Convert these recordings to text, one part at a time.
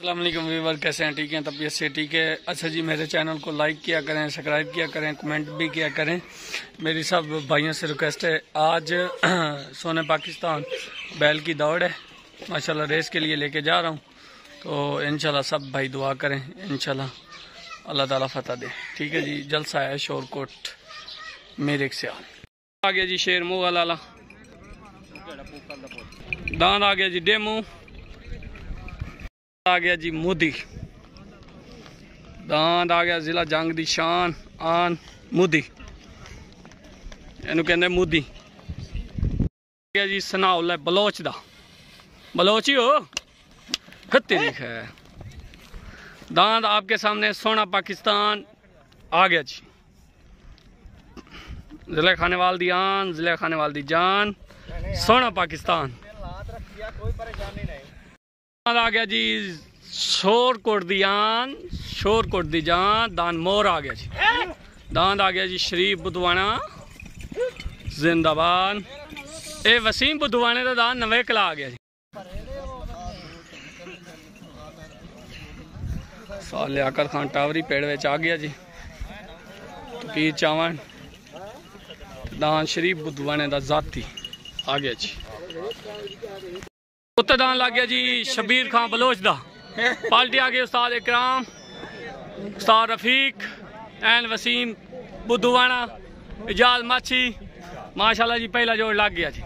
अस्सलाम वालेकुम व्यूअर, कैसे हैं? ठीक हैं? तबीयत से ठीक है? अच्छा जी, मेरे चैनल को लाइक किया करें, सब्सक्राइब किया करें, कमेंट भी किया करें। मेरी सब भाइयों से रिक्वेस्ट है, आज सोने पाकिस्तान बैल की दौड़ है माशाल्लाह, रेस के लिए लेके जा रहा हूँ। तो इंशाल्लाह सब भाई दुआ करें, इंशाल्लाह अल्लाह ताला फतह दे। ठीक है जी, जलसा है शोरकोट मेरे से आ गया जी। शेर मुँह वाला दांद आ गया जी। डेमू आ गया जी। मोदी दांद आ गया। जिला जंग दी शान आन मोदी, इनू कहते मोदी। गया जी सनाउल बलोच दा, बलोच ही हो तेरी है। दांद आपके सामने सोना पाकिस्तान आ गया जी। जिले खानेवाल दी आन, जिले खानेवाल दी जान, सोना पाकिस्तान आ गया जी। शोरकोट दी आन, शोरकोट दी जान, दान मोर आ गया जी। दांद आ गया जी। शरीफ बुधवाना जिंदाबाद। ए वसीम बुधवाने का दान नवे कला आ गया जी। साल लियाकत खान टावरी पेड़ विच आ गया जी। तकीर चावन दान शरीफ बुधवाने का जाती आ गया जी। उत्तर दान लग गया जी। शबीर खान बलोच दा। पार्टी आ गई उस्ताद इकराम, उस्ताद रफीक एन वसीम बुधवाना, इजाज माछी माशाल्लाह जी। पहला जोड़ लग गया जी।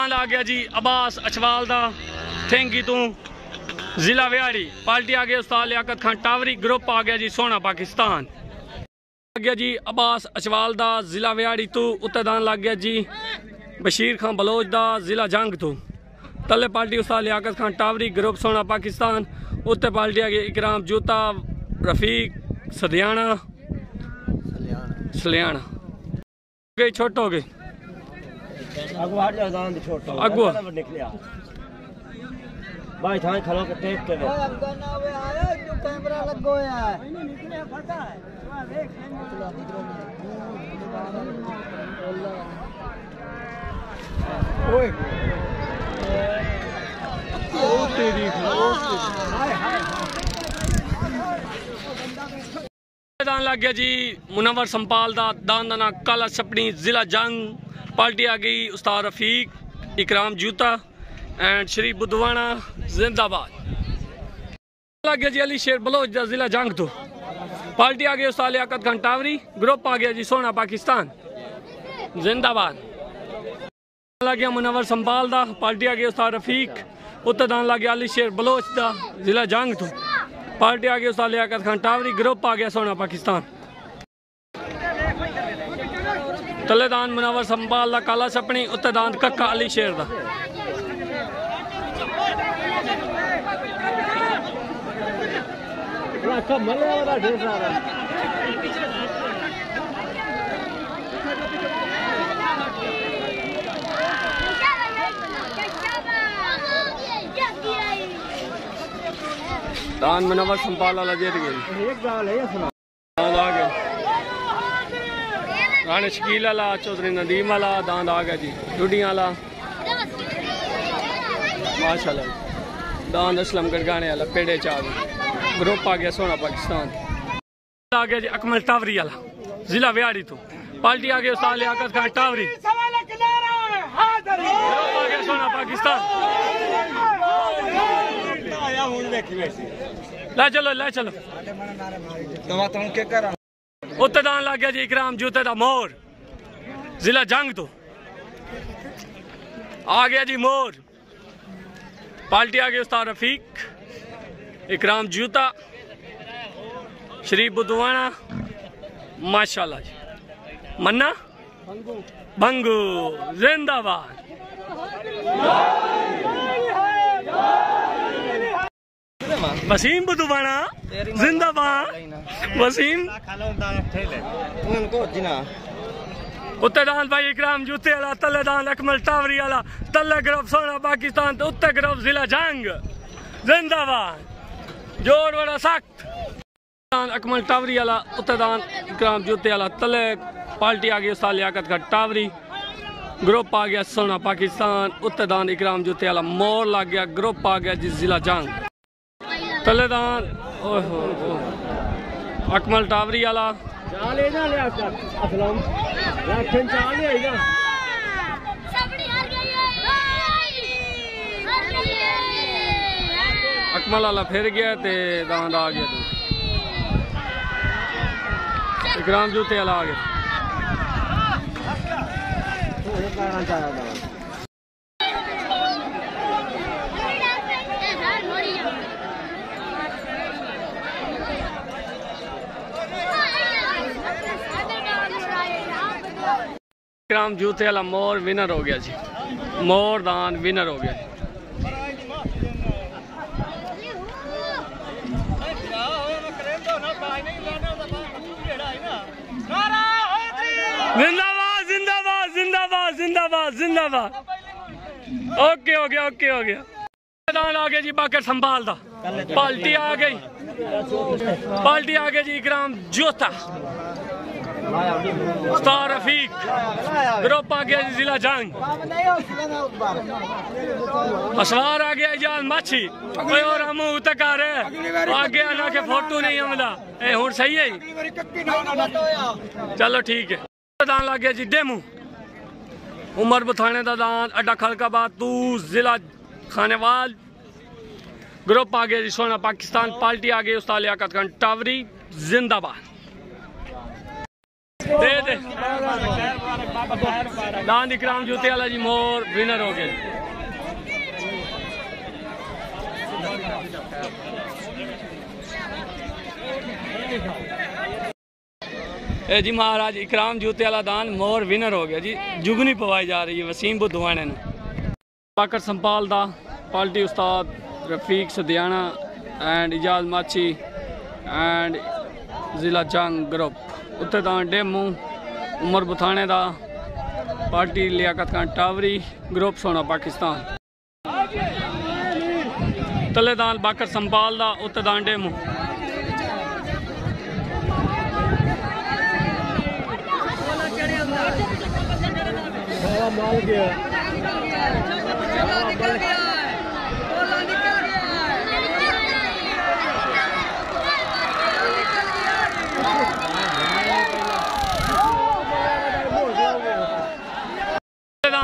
आ गया जी अब्बास अचवाल दा थैंकी तू जिला विहाड़ी। पार्टी आ गई उस्ताद लियाकत खान टावरी। ग्रुप आ गया जी सोना पाकिस्तान आ गया जी। अब्बास अचवाल दा जिला विहाड़ी तू। उत्तर दान लग गया जी बशीर खान बलोच दा जिला जंग तू। तले पार्टी उस्ताद लियाकत खान टावरी। ग्रुप सोना पाकिस्तान। उत्तर पार्टी आ गई इकराम जूता रफीक सदियाना सलियाना गई। छोट हो गई अगुआ भाई थाने खलो के टेक के कैमरा लगो है। ओए ओ तेरी दान लग गया जी। मुनव्वर संपाल दा दाना काला सपनी जिला जंग। पार्टी आ गई उस्ताद रफीक इकराम जूता एंड शरीफ बुधवाना जिंदाबाद। लग गया जी अली शेर बलोच दा जिला जंग तो। पार्टी आ गई उस्ताद लियाकत खान टावरी। ग्रुप आ गया जी सोना पाकिस्तान जिंदाबाद। लग गया मुनव्वर संपाल दा। पार्टी आ गई उस्ताद रफीक। उत्तर दान लग गया अली शेर बलोच दा जिला जंग तो। पार्टी आ गई उस्ताद लियाकत खान टावरी। ग्रुप आ गया सोना पाकिस्तान। तलेदान मुनव्वर संपाल दा काला सपनी। उत्तर दान कक्का अली शेर दा। दान मुनव्वर संपाल वाला जीत गए। राणे शकील वाला, चौधरी नदीम वाला दांद आ गया जी। डुडिया वाला माशाल्लाह। दांद असलम गड़गाने वाला पेड़े चा गया। ग्रुप आ गया सोना पाकिस्तान आ गया जी। अकमल टावरी वाला जिला विहाड़ी तो। पार्टी आ गई उस्ताद लियाकत खान टावरी। ग्रुप आ गया सोना पाकिस्तान। ला चलो ला चलो। उत्तर दान लग गया जी इकराम जूते दा मोर जिला जंग तो। आ गया जी मोर। पार्टी आ गई उस्ताद रफीक इकराम जूता शरीफ बुधवाना माशाल्लाह जी। मन्ना भंगू जिंदाबाद। वसीम बुधवाना जिंदाबाद। वसीम उत्तर दान भाई इकराम जूते वाला। तले दान अकमल टावरी वाला। तले ग्रुप सोना पाकिस्तान तो उत्तर ग्रुप जिला जंग जिंदाबाद। जोर बड़ा सख्त। अकमल टावरी वाला। उत्तर दान इकराम जूते वाला। तले पार्टी आ गई उस्ताद लियाकत खान टावरी। ग्रुप आ गया सोना पाकिस्तान। उत्तर दान इकराम जूते वाला। मोर लग गया। ग्रुप आ गया जी जिला जंग। तलेदान अकमल टावरी वाला अकमल वाला फिर गया ते दांद आ गया इकराम जूते वाला आ गया। इकराम जूते वाला मोर विनर हो गया जी, मोर दान विनर हो गया। जिंदाबाद जिंदाबाद जिंदाबाद जिंदाबाद जिंदाबाद। ओके हो गया, ओके हो गया। दान आ गया जी बाकर संभाल दा, पार्टी आ गई, पार्टी आ गई जी। इकराम जोता उस्ताद रफीक ग्रुप आ गया जी, जिला जंग असवार आ गया, इजाज माछी और हम उतकार आ गया ना के फोटो नहीं हमदा ए हुन सही है। चलो ठीक है। दान लग गया जी डेमू उमर बुथाने दा दान अड्डा खलकाबाद तू जिला खानेवाल ग्रुप आ गया जी सोना पाकिस्तान। पार्टी आ गई उस्ताद लियाकत खान टावरी जिंदाबाद। दे दे दान इकराम जूते वाला जी मोर विनर हो गया। ए जी महाराज इकराम जूते वाला दान मोर विनर हो गया जी। जुगनी पवाई जा रही है वसीम बुद्धवाने ने। बाकर संपाल दा party Ustad Rafiq Sadiyana and Ijaz माची एंड जिला जंग ग्रुप उत्ते दान डेमू उमर बुथाने दा पार्टी लियाकत खान टावरी ग्रुप सोना पाकिस्तान। तले दान बाकर संपाल दा उत्ते दान डेमू।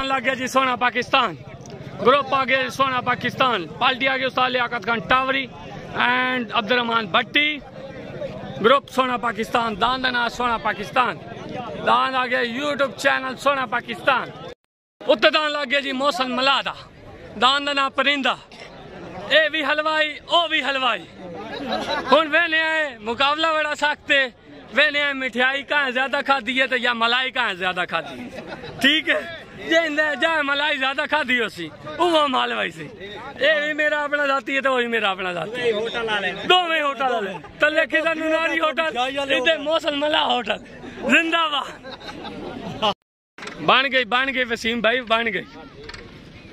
लग गया जी सोना पाकिस्तान ग्रुप आ गया सोना पाकिस्तान। पार्टी आ गई उस्ताद लियाकत खान टावरी एंड अब्दुर्रहमान भट्टी ग्रुप सोना पाकिस्तान। दान दना सोना पाकिस्तान। दान आ गया यूट्यूब चैनल सोना पाकिस्तान। उत्ते दान लग गया जी मौसम मलादा। दान दना परिंदा ए भी हलवाई ओ भी हलवाई। हुन वेने आए मुकाबला बड़ा सख्त है। वेने आए मिठाई कहाँ ज्यादा खादी है तो या मलाई कहाँ ज्यादा खादी है। ठीक है जा मलाई ज्यादा खादी उसी वो मालवाई से ये भी मेरा अपना जाती है तो वही मेरा अपना जाती है। दो में होटल वाले तले खिदा नुनारी होटल इधर मौसल मला होटल जिंदाबाद। बन गई वसीम भाई बन गई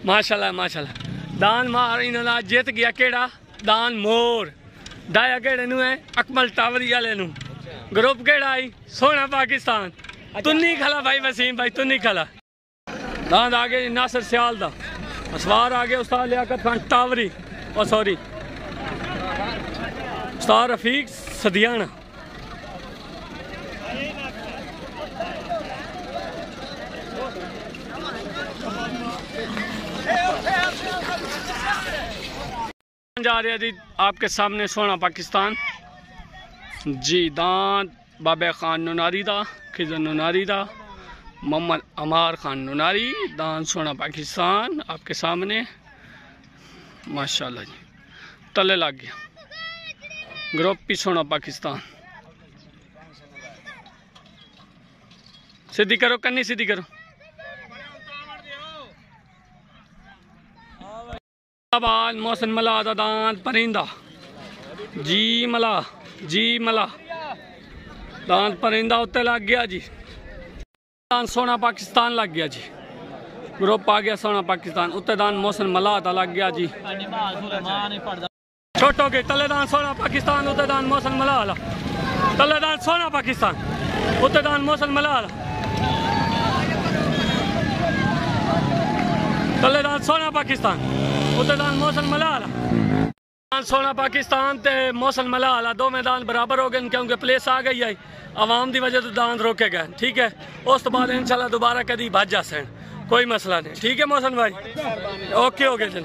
माशाल्लाह माशाल्लाह। दान मार इन्होंने जीत गया केड़ा दान मोर दाया केड़े नु है अकमल टावरी वाले नु। ग्रुप केड़ा आई सोना पाकिस्तान। तुन्नी खला भाई वसीम भाई तुन्नी खला। दांद आ गए नासिर सियाल दा। असवार आ गए उस्ताद लियाकत खान टावरी और सॉरी उस्ताद रफीक सदियाना। जा रहे जी आपके सामने सोना पाकिस्तान जी। दांत बाबे खान नुनारी दा खिजर नुनारी दा मोहम्मद अमार खान नुनारी। दान सोना पाकिस्तान आपके सामने माशाल्लाह जी। तले लग गया ग्रुप भी सोना पाकिस्तान। सीधी करो कन्नी सीधी करो। मौसम मला दान परिंदा जी मला दान परिंदा उत्ते लग गया जी। दान सोना पाकिस्तान लग गया जी। ग्रुप आ गया सोना पाकिस्तान। उत्ते दान मौसम मला लग गया जी। छोटो के तले दान सोना पाकिस्तान उत्ते दान मौसम मला तले दान सोना पाकिस्तान उत्ते दान मौसम मला तले दान सोना पाकिस्तान उत्ते दान मौसम मला सोना पाकिस्तान ते मौसम मलाल दो मैदान बराबर हो गए क्योंकि प्लेस आ गई है आवाम की वजह तो दांद रोके गए। ठीक है, उस तो बाद इंशाल्लाह दोबारा कभी भज जा सन, कोई मसला नहीं। ठीक है मौसम भाई, ओके हो गए चल।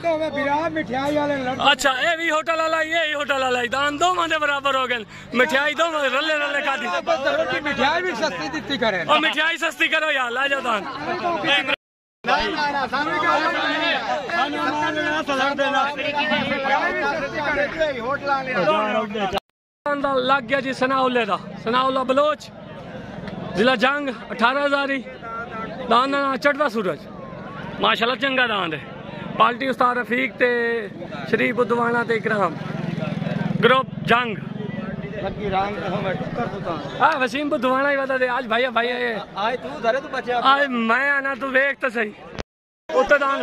अच्छा ये भी होटल वाला ये होटल वाला दान दो माने बराबर हो गए। मिठाई दो रले रले खा दी, मिठाई भी सस्ती दित्ती करे और मिठाई सस्ती करो यार, ला जाओ दान। लग गया जी सनाउल्ले का, सनाउल्ला बलोच जिला जंग 18,000 दान का चढ़दा सूरज माशाल्लाह चंगा दान है। पार्टी उस्ताद रफीक ते शरीफ बुद्धवाना ते इकराम ग्रुप जंग वसीम बुद्धवाना ही बता दे आज भाई भाई आज तू धरे तो बचे आज मैं आना तू वेख तो सही। उत्तरदान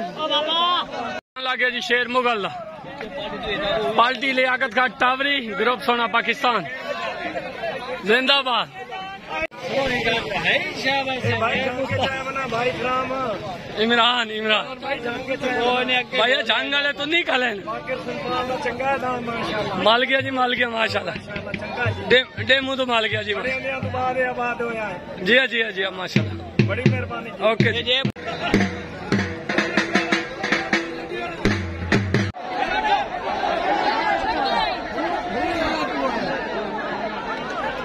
लग गया जी शेर मुगल दा पार्टी लियाकत खान टावरी ग्रुप सोना पाकिस्तान जिंदाबाद। इमरान इमरान भैया जंग वाले तो नहीं खले माल गया जी, माल गया माशाल्लाह डेमू तो माल गया जी। जी जी जी माशाल्लाह, बड़ी मेहरबानी, ओके जी।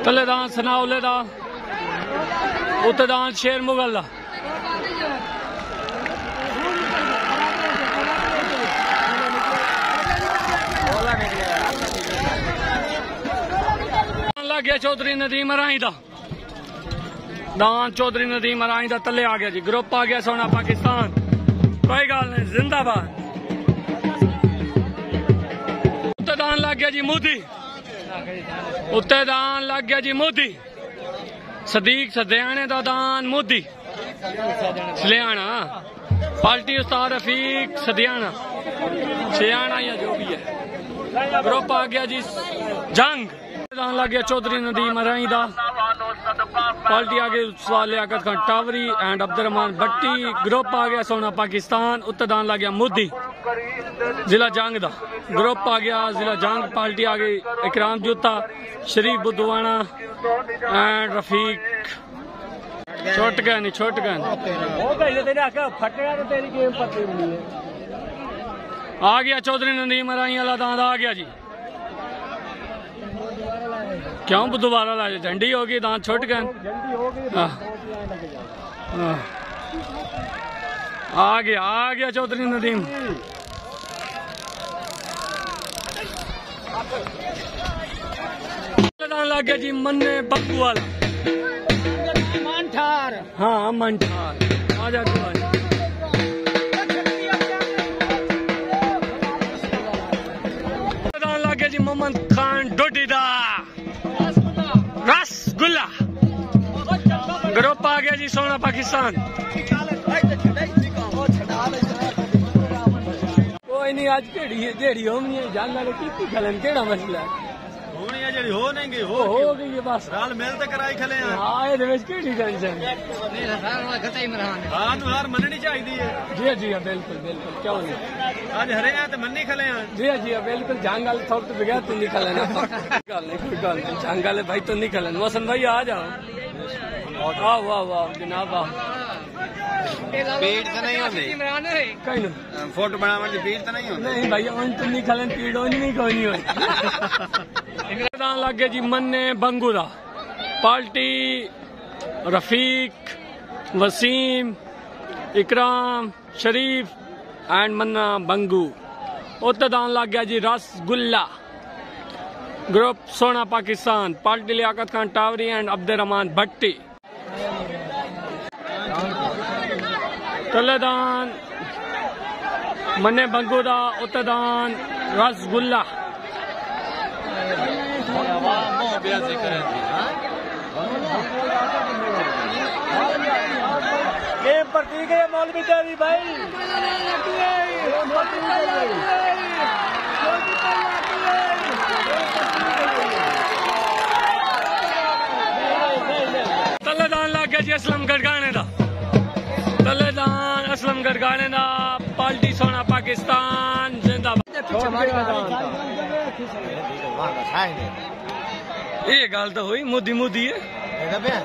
तलेदान सनाउल्ले दा उत्तरदान शेर मुगल दा लग गया चौधरी नदीम अराई दा दान, चौधरी नदीम अराई दा तले आ गया जी। ग्रुप आ गया सोना पाकिस्तान, कोई गल नहीं जिंदाबाद। उत्तरदान लग गया जी मोदी, उत्तरदान लग गया जी मोदी सदीक सदयाने दा दान मोदी सलियाना पार्टी उस्ताद रफीक सदियाना सियाना या जो भी है। ग्रुप आ गया जी जंग, दान लग गया चौधरी नदीम अराई दा पार्टी आ गई उस्ताद लियाकत खान टावरी एंड अब्दुर्रहमान भट्टी। ग्रुप आ गया सोना पाकिस्तान, उत्तरदान लग गया मोदी जिला जंग दा। ग्रुप आ गया जिला जंग, पार्टी आ गई इकराम जूता शरीफ बुद्धवाना एंड रफीक। छुट गए नहीं, छुट गए आ गया चौधरी नदीम अराई वाला दांद आ गया जी। क्यों दोबारा ला झंडी होगी दांत छुट गए। आ गया चौधरी नदीम। लग गया जी मन्ने बंगू वाला मंठार, हाँ मंठार आ जा तू लग गया जी मोहम्मद खान डोडी दा रसगुल्ला। ग्रुप आ गया जी सोना पाकिस्तान। कोई नहीं आज जेड़ी होनी है जान वाले की खलन केड़ा मसला होनी है जेड़ी हो नहीं गई हो गई है बस राल मेल ते कराई खले हैं। हां ए दे विच केड़ी टेंशन नहीं सारा खता इमरान हां नु हार मननी चाहिदी है। जी जी बिल्कुल बिल्कुल क्यों नहीं आज हरे हैं ते मननी खले हैं। जी जी बिल्कुल जंग वाले थोक तो बगैर तो नहीं खले ना गल नहीं कोई गल नहीं जंग वाले भाई तो नहीं खले। मौसम भाई आ जाओ वाह वाह वाह जनाब वाह पेड़ तो नहीं होते कहीं फोटो बनाने की पेड़ तो नहीं होते नहीं भाई उन तो नहीं खलन पेड़ उन नहीं कोई नहीं होती। लग गया जी मन्ने बंगू दा party Rafiq Wasim Ikram Sharif and मन्ना बंगू। उत्तरदान लग गया जी रसगुल्ला ग्रुप सोना पाकिस्तान पार्टी लियाकत खान टावरी एंड अब्दुर्रहमान भट्टी। तलेदान मन्ने बंगू दा उत्तरदान रसगुल्ला। गेम पर दी गई मौलवी देवी भाई तलेदान लग गया जी असलम गढ़गाने दा तलेदान असलम गढ़गाने दा पार्टी सोना पाकिस्तान जिंदाबाद। वादा साई ने ये गल तो हुई मोदी मोदी है ਇਹਦਾ ਪਿਆ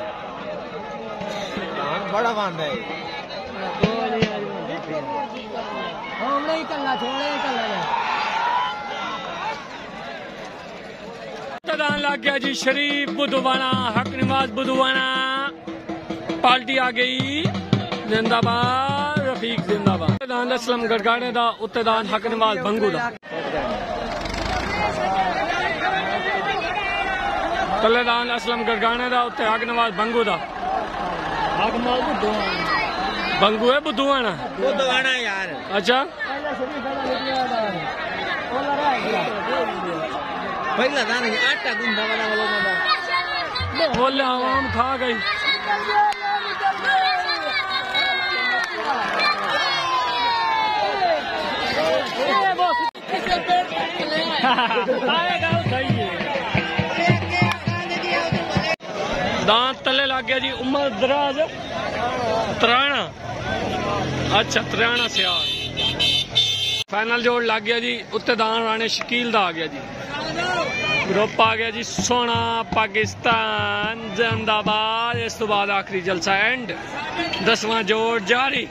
बड़ा वादा है हमने ही कल्ला छोड़े कल्ला मतदान लग गया जी। शरीफ बुधवाना, हक नवाज बुधवाना, पार्टी आ गई जिंदाबाद, रफीक जिंदाबाद। मतदान असलम गड़गाड़े दा, उत्तेदान हक नवाज बंगू दा। कलेदान असलम गड़गाने दा, उत्ते हक नवाज बंगू दा। हक नवाज बुधवाना बंगू है बुधवाना यार। अच्छा पहला दाना आटा गुंदा वाला बोले आवाम खा गई। दांत तले लग गया जी। उमर दराज तराना, अच्छा तराना सियाल। फाइनल जोड़ लग गया जी। उत्ते दान राणे शकील दा आ गया जी। ग्रुप आ गया जी। सोना पाकिस्तान जिंदाबाद। इस तो बाद आखिरी जलसा एंड 10वां जोड़ जारी।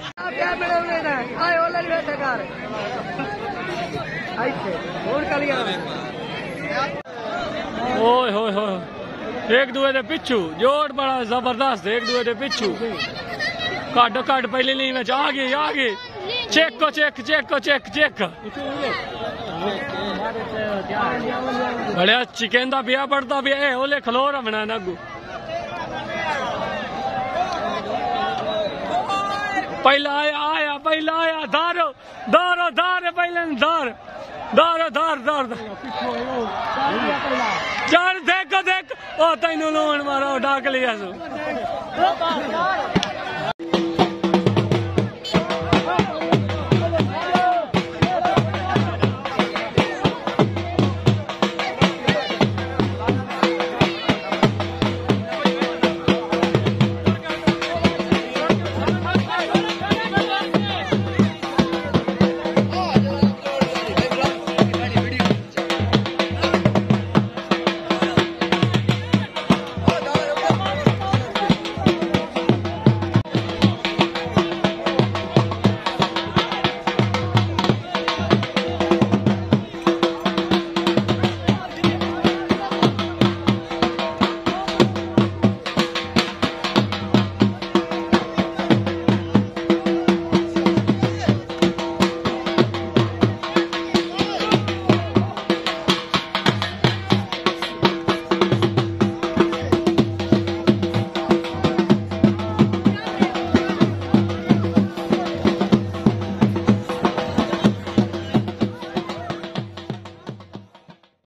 ओए होए होए एक दूए दे पिछू जोड़ बड़ा जबरदस्त। एक दूए दे पिछू काटो काट पहले नहीं में आ गई चेक को चेक चेक को चेक चेक बड़े चिकन का पिया पड़ता पिया ओले खलो रमना नगू पहला आया धारो धारो धार पहले धार धारो धार धार जान देख ओ तेन लोन मारो डाक लिया